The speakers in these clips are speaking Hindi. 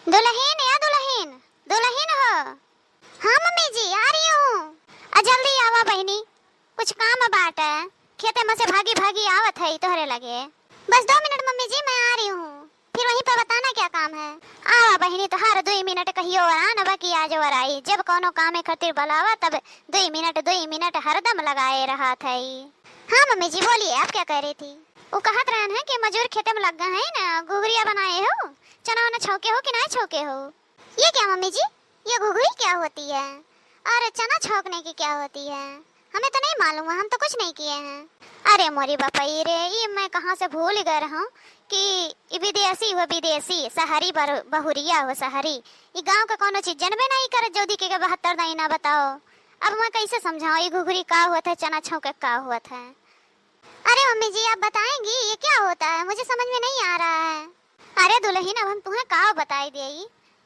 दुल्हन या दुल्हन दुल्हन हो। हाँ मम्मी जी आ रही हूँ। जल्दी आवा बहनी, कुछ काम बाट है। खेते में से भागी भागी आवत है तोहरे लगे। बस 2 मिनट मम्मी जी, मैं आ रही हूँ। फिर वहीं पर बताना क्या काम है। आवा बहनी तो हर 2 मिनट कहियो न बाकी आज वर आई। जब कोनो काम खातिर बुलावा तब 2 मिनट हरदम लगाए रहा था। हाँ मम्मी जी बोलिए, आप क्या कह रही थी। वो कहत रहन है कि मजूर खेते में लग गए हैं ना, घुघरिया बनाए हो, चना वना छौके हो कि नहीं छौके हो। ये क्या मम्मी जी, ये घुघरी क्या होती है और चना छौंकने की क्या होती है, हमें तो नहीं मालूम है, हम तो कुछ नहीं किए हैं। अरे मोरी बापाई रे, ये मैं कहाँ से भूल गए हूँ कि विदेशी हो, विदेशी शहरी बहुरिया हो शहरी। ये गांव का कोनो चीज जनबे नहीं करे जोदी के 72 नहीं ना बताओ। अब मैं कैसे समझाऊं ये घुघरी का हुआ था, चना छौंके का हुआ था। अरे मम्मी जी आप बताएंगी ये क्या होता है, मुझे समझ में नहीं आ रहा है। अरे दुल्हन अब हम तुम्हें का बताई दे।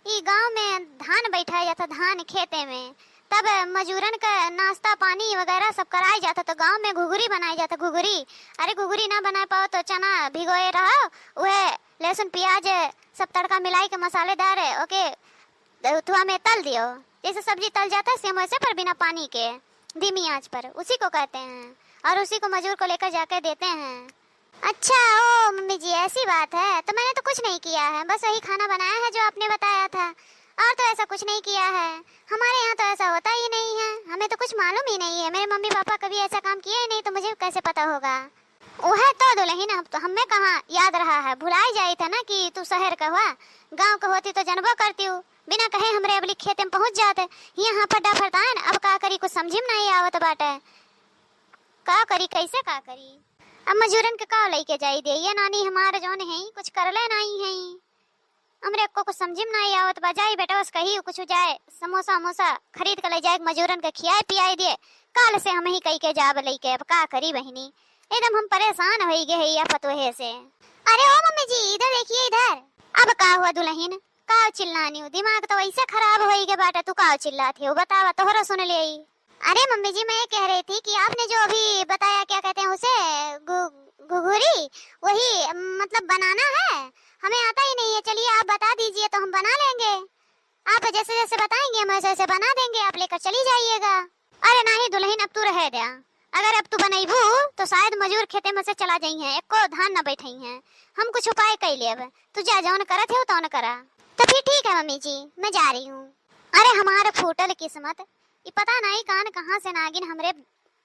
ये गांव में धान बैठाया जाता, धान खेते में, तब मजूरन का नाश्ता पानी वगैरह सब कराया जाता, तो गांव में घुघरी बनाई जाता। घुघरी, अरे घुघरी ना बना पाओ तो चना भिगोए रहो, वह लहसुन प्याज सब तड़का मिलाई के मसालेदार ओके धुआं में तल दियो, जैसे सब्जी तल जाता है सेम वैसे, पर बिना पानी के धीमी आंच पर, उसी को कहते हैं। और उसी को मजूर को लेकर जाकर देते हैं। अच्छा ओ मम्मी जी ऐसी बात है, तो मैंने तो कुछ नहीं किया है, बस वही खाना बनाया है जो आपने बताया था, और तो ऐसा कुछ नहीं किया है। हमारे यहाँ तो ऐसा होता ही नहीं है, हमें तो कुछ मालूम ही नहीं है। मेरे मम्मी पापा कभी ऐसा काम किया ही नहीं, तो मुझे कैसे पता होगा। वह तो दुल्हन अब तो हमें कहाँ याद रहा है, भुलाई जाई था ना कि तू शहर का हुआ, गाँव का होती तो जनबो करती हूँ, बिना कहे हमरे अबली खेते में पहुँच जाते। यहाँ पर डफरता है, अब का करी कुछ समझी में नहीं आवत बाटे, का करी कैसे का करी। अब मजूरन के का लेके जाई दे, ये नानी हमारे जोन है कुछ करले नहीं है, हमरे को कुछ समझ में नहीं आवत। बजाई बेटा बस कही कुछ जाए, समोसा वमोसा खरीद के ले जाए, मजूरन के खियाए पियाई दे, काल से हम ही कही के जाब लेके। अब का करी बहनी, एकदम हम परेशान हो गए या पतोहे से। अरे ओ मम्मी जी इधर देखिए इधर। अब का हुआ दुल्हन, का चिल्लानी हो, दिमाग तो वैसे खराब हो गया बाटा, तू का चिल्लाती हो बतावा, तोहरा सुन ले। अरे मम्मी जी मैं ये कह रही थी कि आपने जो अभी बताया क्या कहते हैं उसे, घुघरी, वही मतलब बनाना है, हमें आता ही नहीं है। चलिए आप बता दीजिए तो हम बना लेंगे, आप जैसे जैसे बताएंगे हम वैसे वैसे बना देंगे, आप लेकर चली जाइएगा। अरे नहीं दुल्हन अब तू रह दे, अगर अब तू बनैबू तो शायद मजूर खेते में से चला जाई है, एको धान न बैठई है, हम कुछ उपाय कर लेब, तू जा जौन करत है तो न करा। तो फिर ठीक है मम्मी जी मैं जा रही हूँ। अरे हमारा फूटल किस्मत, ये पता नहीं कान कहाँ से नागिन हमरे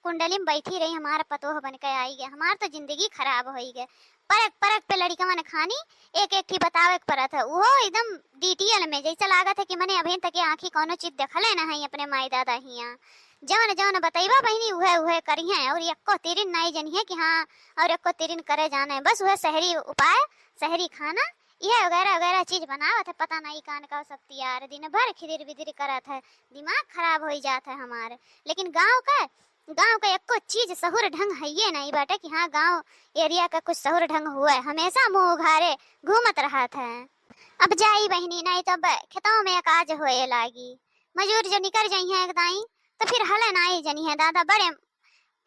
कुंडली में बैठी रही, हमारा पतोह बन के आई गया, हमार तो जिंदगी खराब हो गई। परक परक पे लड़का मन खानी एक एक थी बतावे परत है, वो एकदम डिटेल में जैसा लागत है कि मैंने अभी तक आँखी कोनो चीज देखले ना है अपने माई दादा हिया। जवन जवन बताइबा बहनी उहे उहे करी है, और एको तिरिन नहीं जनी है कि हाँ और एको तिरिन करे जाना है, बस वह शहरी उपाय शहरी खाना यह वगैरह वगैरह चीज बनावत है। पता नहीं कान का सकती यार, दिन भर खिदिर बिदिर करत है, दिमाग खराब हो जाता है हमारे। लेकिन गांव का एको चीज सहूर ढंग है ये नहीं बाटे कि हाँ गांव एरिया का कुछ सहूर ढंग हुआ है, हमेशा मुंह उघारे घूमत रहा था। अब जाई बहनी नहीं तो खेतों में काज होए लागी, मजूर जो निकल जाई है एकदाई तो फिर हले नहीं जनी है दादा, बड़े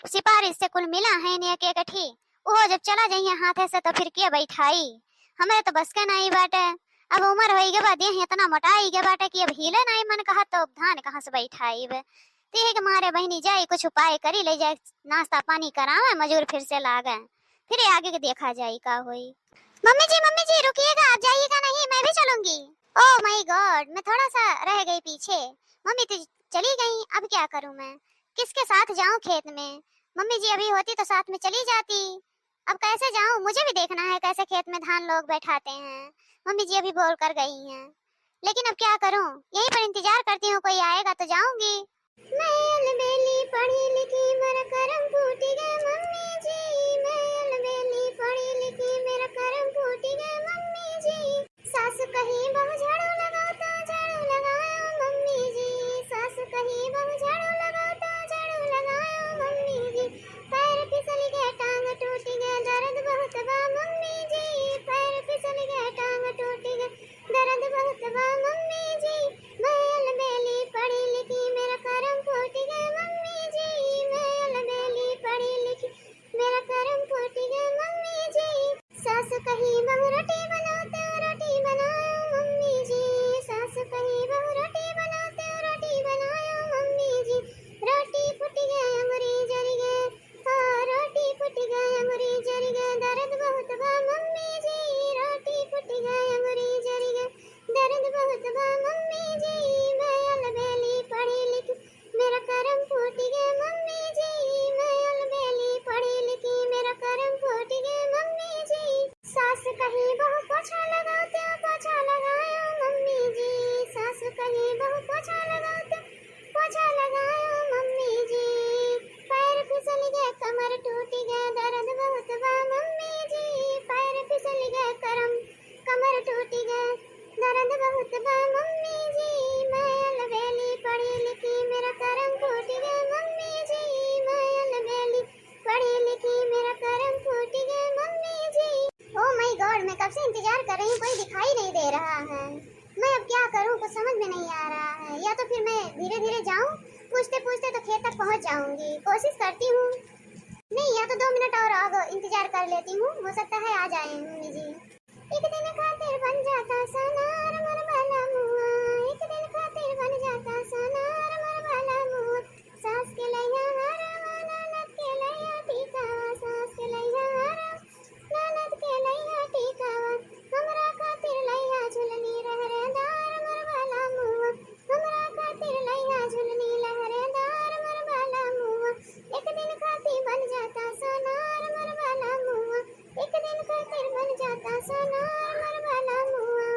सिपारिश से कुल मिला है ने एक ठी, वो जब चला जाई है हाथे से तो फिर के बैठाई, हमें तो बस के नहीं बाटे। अब उम्र हो गए बाद इतना मोटाई के बाटे कि अब हिले नहीं मन कहा तो धान कहाँ से बैठाई। तीहे के मारे बहनी जाए कुछ उपाय करी ले जाए, नाश्ता पानी करावे, मजूर फिर से लागे, फिर आगे के देखा जाए का हुई। मम्मी जी रुकिएगा, आप जाइएगा नहीं, मैं भी चलूंगी। ओह माय गॉड मैं थोड़ा सा रह गई पीछे, मम्मी तो चली गई, अब क्या करूं मैं, किसके साथ जाऊं खेत में। मम्मी जी अभी होती तो साथ में चली जाती, अब कैसे जाऊं, मुझे भी देखना है कैसे खेत में धान लोग बैठाते हैं। मम्मी जी अभी बोल कर गई हैं, लेकिन अब क्या करूं, यहीं पर इंतजार करती हूँ, कोई आएगा तो जाऊंगी। मैं अलबेली पढ़ी लिखी मेरा करम फूट गया मम्मी जी, मैं अलबेली पढ़ी लिखी मेरा करम फूट गया मम्मी जी, सास कहीं बहु झाड़ू लगाता झाड़ू लगाया मम्मी जी, सास कहीं बहु झाड़ू लगाता झाड़ू लगाया मम्मी जी, पैर फिसल गया टांग टूट गया दर्द बहुत बा मम्मी जी, पैर फिसल गया टांग टूट गया दर्द बहुत बा मम्मी जी, मैं अलबेली पढ़ी लिखी मेरा करम फूट गया मम्मी जी, मैं अलबेली पढ़ी लिखी मेरा करम फूट गया मम्मी जी, सास कहीं बहु रोटी बनाता रोटी बनाया पोछा लगाओ तो पोछा लगाओ मम्मी जी, पैर फिसल गए कमर टूट गया दर्द बहुत बा मम्मी जी, पैर फिसल गए कमर टूट गया दर्द बहुत बा मम्मी जी, मैं अलबेली पढ़ी लिखी मेरा करम फूट गया मम्मी जी, मैं अलबेली पढ़ी लिखी मेरा करम फूट गया मम्मी जी। ओ माय गॉड, मैं कब से इंतजार कर रही हूँ, कोई दिखाई नहीं दे रहा है। मैं अब क्या करूँ, कुछ समझ में नहीं आ रहा है। या तो फिर मैं धीरे धीरे जाऊँ, पूछते पूछते तो खेत तक पहुँच जाऊंगी। कोशिश करती हूँ, नहीं या तो 2 मिनट और आगे इंतजार कर लेती हूँ, हो सकता है आ जाए मम्मी जी। एक दिन खातिर बन जाता सोनार मर वाला मुआ, एक दिन खातिर बन जाता सोनार मर वाला मुआ, सास के लैया हरा ननद के लैया टिकावा, सास के लैया हरा ननद के लैया टिकावा, हमरा खातिर लैया झुलनी लहरेदार मर वाला मुआ, हमरा खातिर लैया झुलनी लहरेदार मर वाला मुआ, एक दिन खातिर बन जाता सोनार मर वाला मुआ, एक दिन खातिर बन जाता सोनार मर वाला मुआ।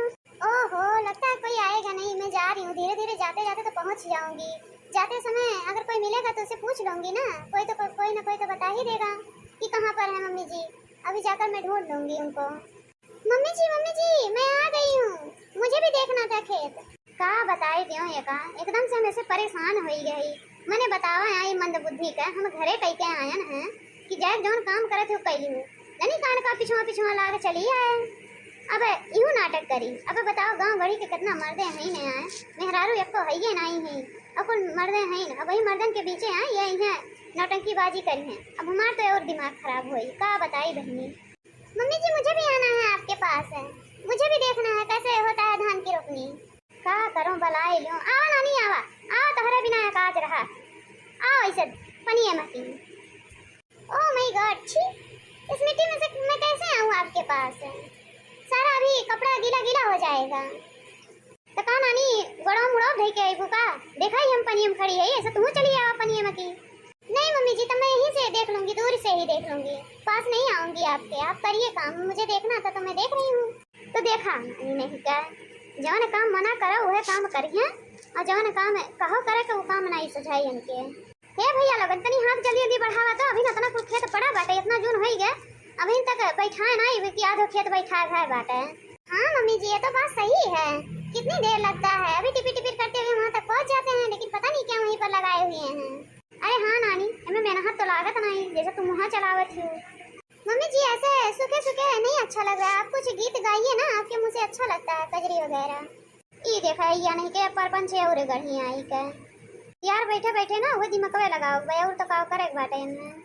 ओहो, लगता है कोई आएगा नहीं, मैं जा रही हूँ। धीरे धीरे जाते जाते तो पहुँच जाऊंगी। जाते समय अगर कोई मिलेगा तो उसे पूछ लूंगी ना, कोई ना कोई तो बता ही देगा कि कहाँ पर है मम्मी जी। अभी जाकर मैं ढूंढ लूंगी उनको। मम्मी जी मैं आ गई हूँ, मुझे भी देखना था खेत। का बताई दियो ये का, एकदम से मैं से परेशान हो गई। मैंने बतावा आई मंद बुद्धि का, हम घरे कई के आयन हैं कि जैक जौन काम करे थे कई हूँ, नहीं कान का पिछुआ लाके चली आए। अब यूं नाटक करी। अब बताओ गांव बड़ी के कितना मर्दे हैं नहीं आए, मेहरारू एको है नहीं है, अब मर्दे हैं, अब वही मर्दन के बीचे आए यही है नौटंकीबाजी करी है। अब हमार तो और दिमाग खराब हुई, का बताई बहनी। मम्मी जी मुझे भी आना है आपके पास, है मुझे भी देखना है कैसे होता है धान की रोपनी। का करूं भलाई लो, आओ नानी आवा, आओ तोहरा बिना काज रहा, आओ ऐसे पनिए मती। ओ माय गॉड, छी इस मिट्टी में से मैं कैसे आऊं आपके पास, सारा अभी कपड़ा गीला गीला हो जाएगा। तो का नानी गड़ो मुड़ो धई के आइबू का, देखा ही हम पनियम खड़ी है, ऐसा तू चली आवा पनियम की। नहीं मम्मी जी, तो मैं यहीं से देख लूंगी, दूर से ही देख लूंगी, पास नहीं आऊंगी आपके। आप करिए काम, मुझे देखना था तो मैं देख रही हूँ। तो देखा नहीं क्या, जौन काम मना करो वह काम करिए, और जौन काम कहो करे तो वो काम नहीं सुझाई हमके। हे भैया लगन तनी हाथ जल्दी जल्दी बढ़ावा, तो अभी इतना कुल खेत पड़ा बाटे, इतना जून हो गया अभी तक बैठा नहीं कि आधो खेत बैठा है बाटे। हाँ मम्मी जी ये तो बात सही है, कितनी देर लगता है, अभी टिपी टिपी करते हुए वहाँ तक पहुँच जाते हैं, लेकिन पता नहीं क्या वहीं पर लगाए हुए हैं। अरे हाँ नानी, हमें मेहनत तो लागत नहीं जैसे तुम वहाँ चलावत हो। मम्मी जी ऐसे सूखे सूखे नहीं अच्छा लग रहा है, आप कुछ गीत गाइए ना, आपके मुँह से अच्छा लगता है कजरी वगैरह। ये देखा या नहीं के परपंच और गढ़ी आई का यार, बैठे बैठे ना वो दिमकवे लगाओ और तो का करे बाटे इनमें।